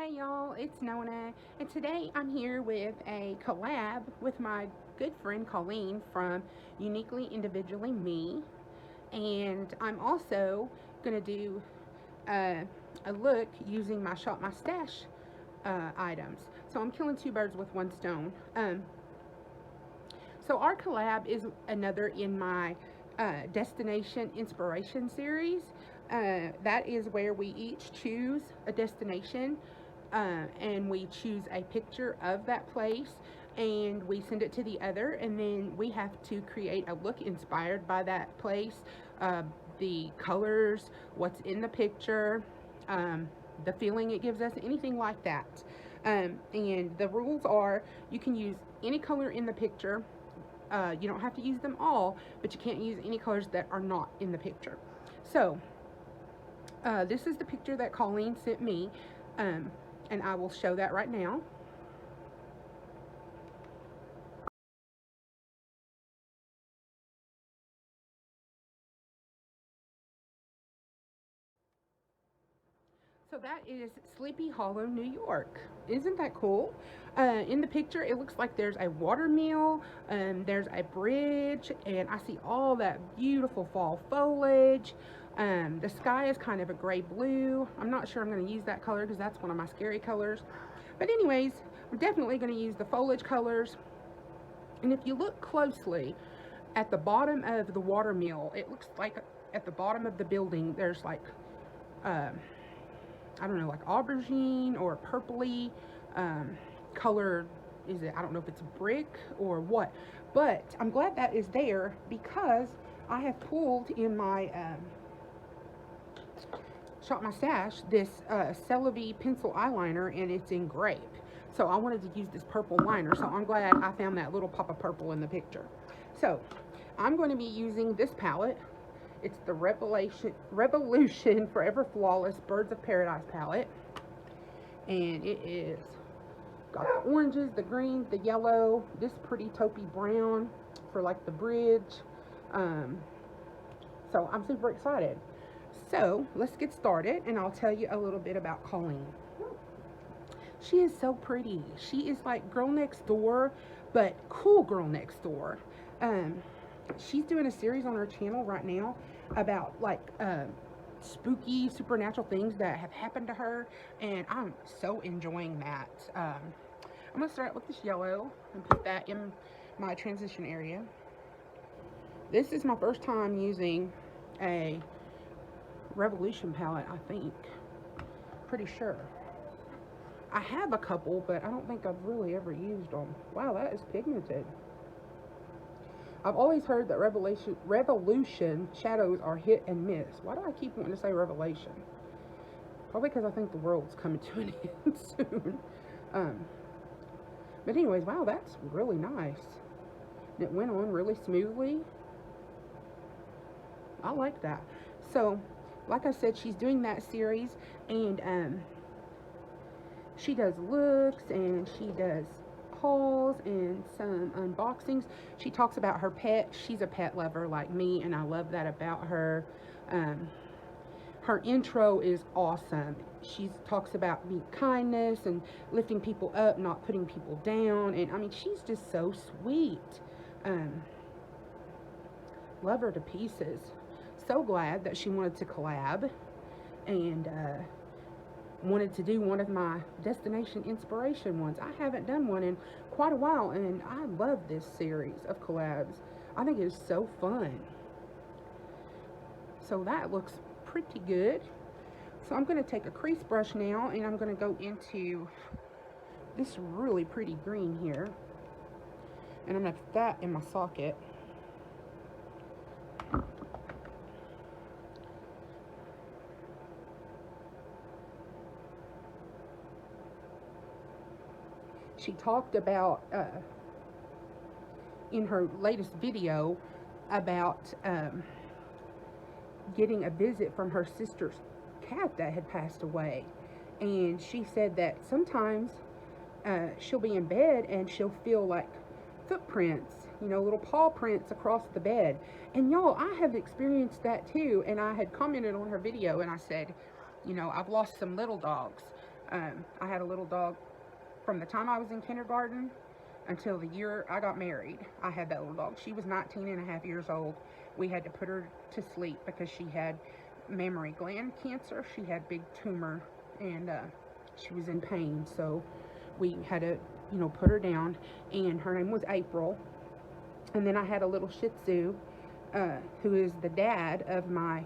Hey y'all, it's Nona, and today I'm here with a collab with my good friend Colleen from Uniquely Individually Me, and I'm also gonna do a look using my Shop My Stash items. So I'm killing two birds with one stone. So our collab is another in my destination inspiration series. That is where we each choose a destination and we choose a picture of that place and we send it to the other, and then we have to create a look inspired by that place, the colors, what's in the picture, the feeling it gives us, anything like that. And the rules are you can use any color in the picture. You don't have to use them all, but you can't use any colors that are not in the picture. So this is the picture that Colleen sent me, and I will show that right now. So that is Sleepy Hollow, New York. Isn't that cool? In the picture, it looks like there's a water mill, there's a bridge, and I see all that beautiful fall foliage. The sky is kind of a gray blue. I'm not sure I'm going to use that color because that's one of my scary colors. But anyways, I'm definitely going to use the foliage colors. And if you look closely at the bottom of the water mill, it looks like at the bottom of the building, there's like I don't know, like aubergine or purpley color. Is it? I don't know if it's brick or what, but I'm glad that is there because I have pulled in my Shop My Stash this Celebi pencil eyeliner, and it's in grape. So I wanted to use this purple liner, so I'm glad I found that little pop of purple in the picture. So I'm going to be using this palette. It's the Revolution Forever Flawless Birds of Paradise palette. And it is got the oranges, the greens, the yellow, this pretty taupey brown for like the bridge. So I'm super excited. So let's get started and I'll tell you a little bit about Colleen. She is so pretty. She is like girl next door, but cool girl next door. She's doing a series on her channel right now about like spooky supernatural things that have happened to her, and I'm so enjoying that. I'm gonna start with this yellow and put that in my transition area. This is my first time using a Revolution palette, I think. Pretty sure. I have a couple, but I don't think I've really ever used them. Wow, that is pigmented. I've always heard that Revolution shadows are hit and miss. Why do I keep wanting to say Revelation? Probably because I think the world's coming to an end soon. But anyways, wow, that's really nice. It went on really smoothly. I like that. So, like I said, she's doing that series, and she does looks and she does hauls and some unboxings. She talks about her pet. She's a pet lover like me, and I love that about her. Her intro is awesome. She talks about being kindness and lifting people up, not putting people down, and I mean, she's just so sweet. Love her to pieces. So glad that she wanted to collab and wanted to do one of my destination inspiration ones. I haven't done one in quite a while, and I love this series of collabs. I think it's so fun. So that looks pretty good. So I'm going to take a crease brush now, and I'm going to go into this really pretty green here, and I'm going to put that in my socket. She talked about in her latest video about getting a visit from her sister's cat that had passed away, and she said that sometimes she'll be in bed and she'll feel like footprints, you know, little paw prints across the bed. And y'all, I have experienced that too, and I had commented on her video and I said, you know, I've lost some little dogs I had a little dog from the time I was in kindergarten until the year I got married. I had that little dog. She was 19 and a half years old. We had to put her to sleep because she had mammary gland cancer. She had big tumor, and she was in pain. So we had to, you know, put her down. And her name was April. And then I had a little Shih Tzu, who is the dad of my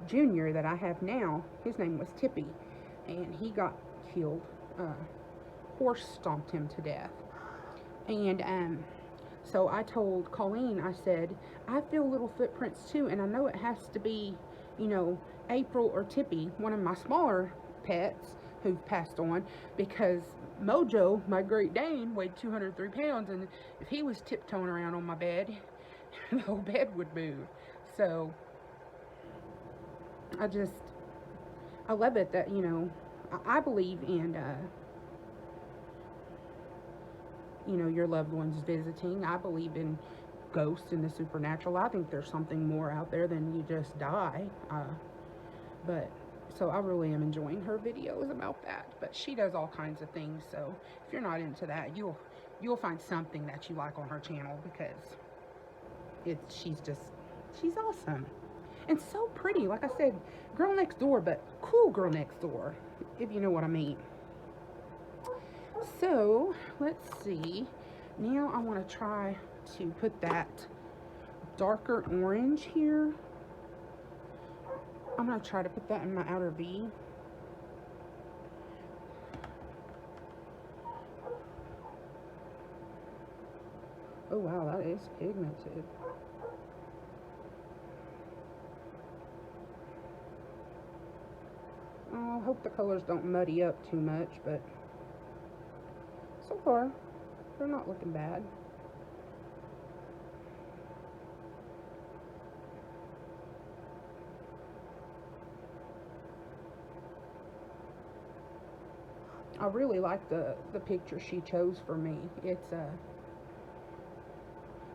junior that I have now. His name was Tippy, and he got killed. Horse stomped him to death. And so I told Colleen, I said, I feel little footprints too, and I know it has to be, you know, April or Tippy, one of my smaller pets who've passed on, because Mojo, my Great Dane, weighed 203 pounds, and if he was tiptoeing around on my bed, the whole bed would move. So I love it that, you know, I believe in, you know, your loved ones visiting. I believe in ghosts and the supernatural. I think there's something more out there than you just die. But so I really am enjoying her videos about that. But she does all kinds of things. So if you're not into that, you'll find something that you like on her channel, because she's awesome and so pretty. Like I said, girl next door, but cool girl next door, if you know what I mean. So let's see, now I want to try to put that darker orange here. I'm going to try to put that in my outer V. Oh wow, that is pigmented. I hope the colors don't muddy up too much, but so far they're not looking bad. I really like the picture she chose for me. It's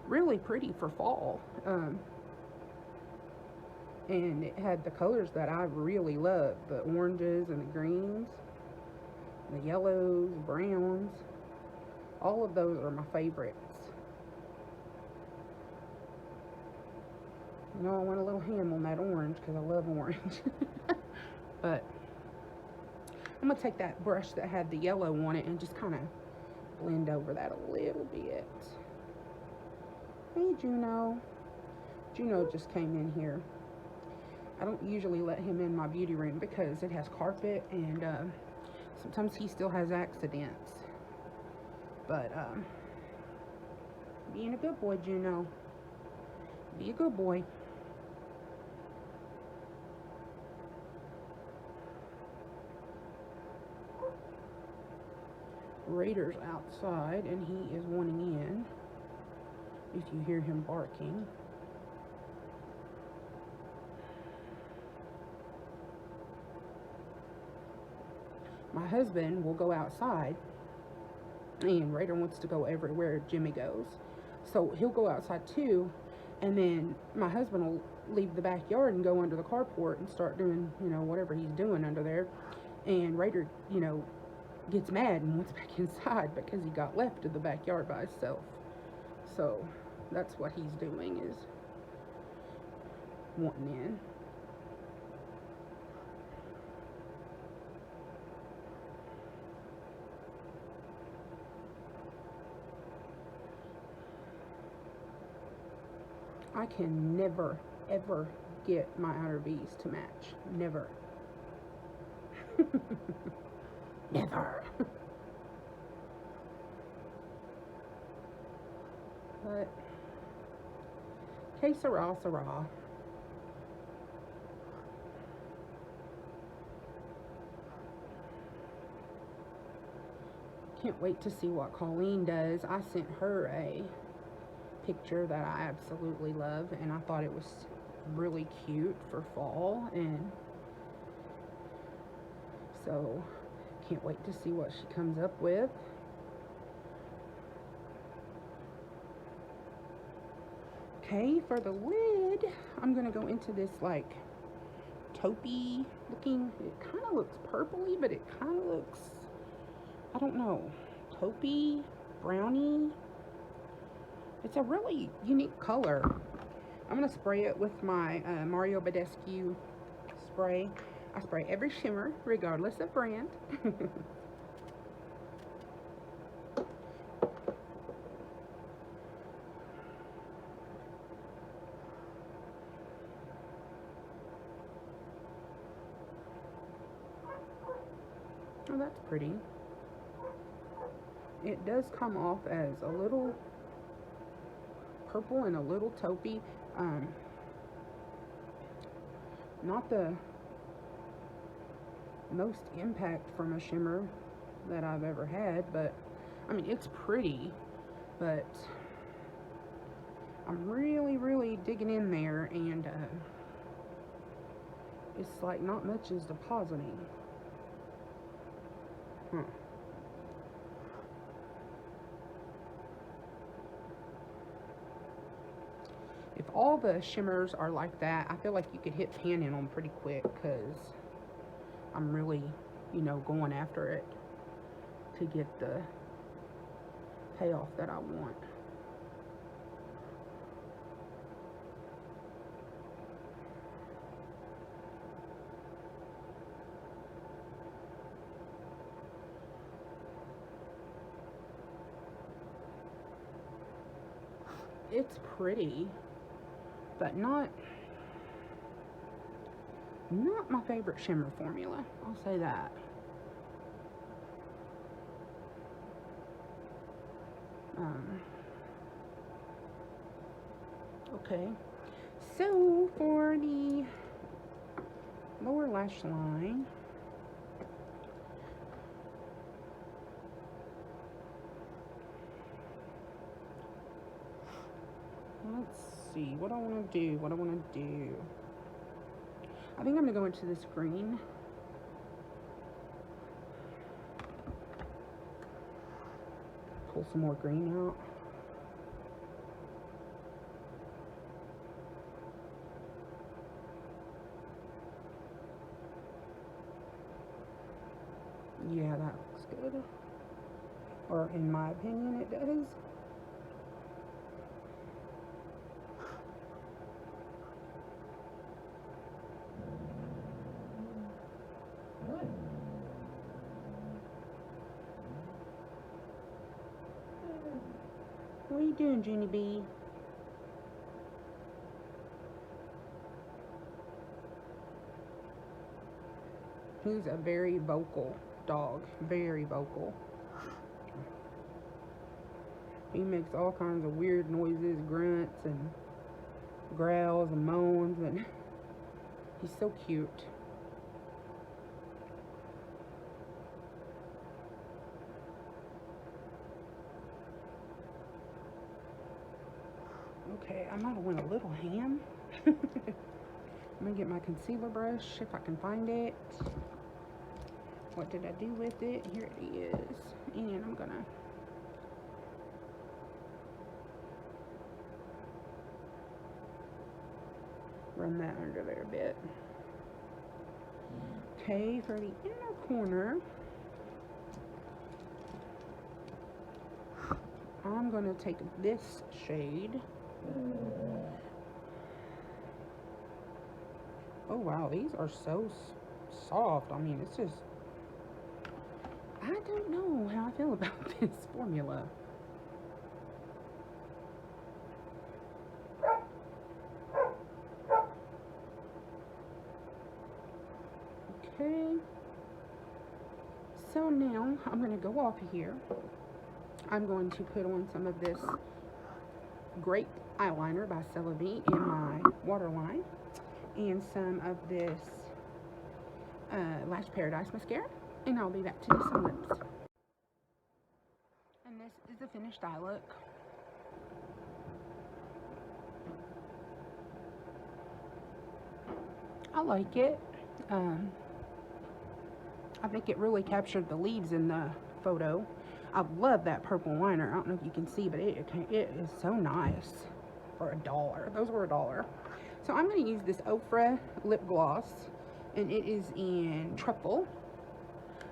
really pretty for fall. And it had the colors that I really love, the oranges and the greens, the yellows, browns. All of those are my favorites. You know, I went a little ham on that orange because I love orange. But I'm going to take that brush that had the yellow on it and just kind of blend over that a little bit. Hey, Juno. Juno just came in here. I don't usually let him in my beauty room because it has carpet, and sometimes he still has accidents. But being a good boy, Juno. Be a good boy. Raider's outside and he is wanting in, if you hear him barking. My husband will go outside, and Raider wants to go everywhere Jimmy goes, so he'll go outside too, and then my husband will leave the backyard and go under the carport and start doing, you know, whatever he's doing under there, and Raider, you know, gets mad and wants back inside because he got left in the backyard by himself. So that's what he's doing, is wanting in. I can never ever get my outer V's to match. Never. Never. But que sera, sera. Can't wait to see what Colleen does. I sent her a picture that I absolutely love, and I thought it was really cute for fall, and so can't wait to see what she comes up with. Okay, for the lid, I'm gonna go into this like taupey looking. It kind of looks purpley, but it kind of looks, I don't know, taupey, browny. It's a really unique color. I'm going to spray it with my Mario Badescu spray. I spray every shimmer, regardless of brand. Oh, that's pretty. It does come off as a little purple and a little taupey. Not the most impact from a shimmer that I've ever had, but I mean, it's pretty, but I'm really digging in there, and it's like not much is depositing. If all the shimmers are like that, I feel like you could hit pan in them pretty quick, because I'm really, you know, going after it to get the payoff that I want. It's pretty, but not my favorite shimmer formula. I'll say that. Okay, so for the lower lash line, let's see what I want to do. I think I'm going to go into this green. Pull some more green out. Yeah, that looks good. Or in my opinion, it does. What are you doing, Junie B? He's a very vocal dog. Very vocal. He makes all kinds of weird noises, grunts and growls and moans, and he's so cute. Okay, I might have went a little ham. I'm gonna get my concealer brush if I can find it. What did I do with it? Here it is. And I'm gonna run that under there a bit. Okay, for the inner corner, I'm gonna take this shade. Oh wow, these are so soft. I mean, it's just, I don't know how I feel about this formula. Okay, so now I'm going to go off here. I'm going to put on some of this Great eyeliner by Celavi in my waterline, and some of this Lash Paradise mascara, and I'll be back to do some lips. And this is the finished eye look. I like it. I think it really captured the leaves in the photo. I love that purple liner. I don't know if you can see, but it is so nice for $1. Those were $1. So I'm going to use this Ofra lip gloss and it is in truffle.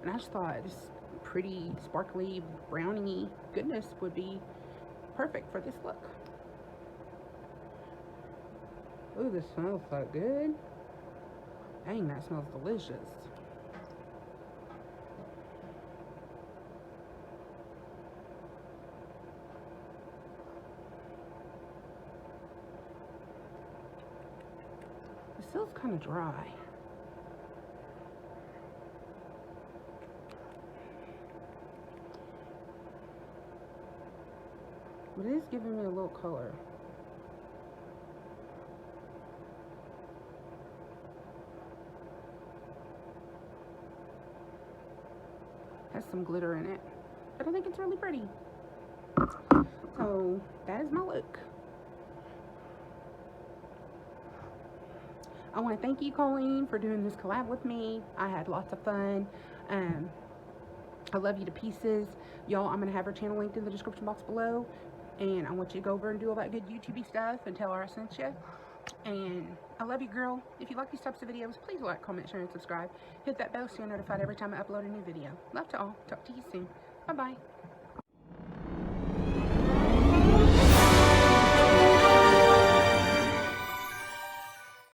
And I just thought this pretty sparkly brownie goodness would be perfect for this look. Ooh, this smells so good. Dang, that smells delicious. It feels kind of dry. But it is giving me a little color. Has some glitter in it, but I think it's really pretty. So that is my look. I want to thank you, Colleen, for doing this collab with me. I had lots of fun. I love you to pieces. Y'all, I'm going to have her channel linked in the description box below. And I want you to go over and do all that good YouTube stuff and tell her I sent you. And I love you, girl. If you like these types of videos, please like, comment, share, and subscribe. Hit that bell so you're notified every time I upload a new video. Love to all. Talk to you soon. Bye-bye.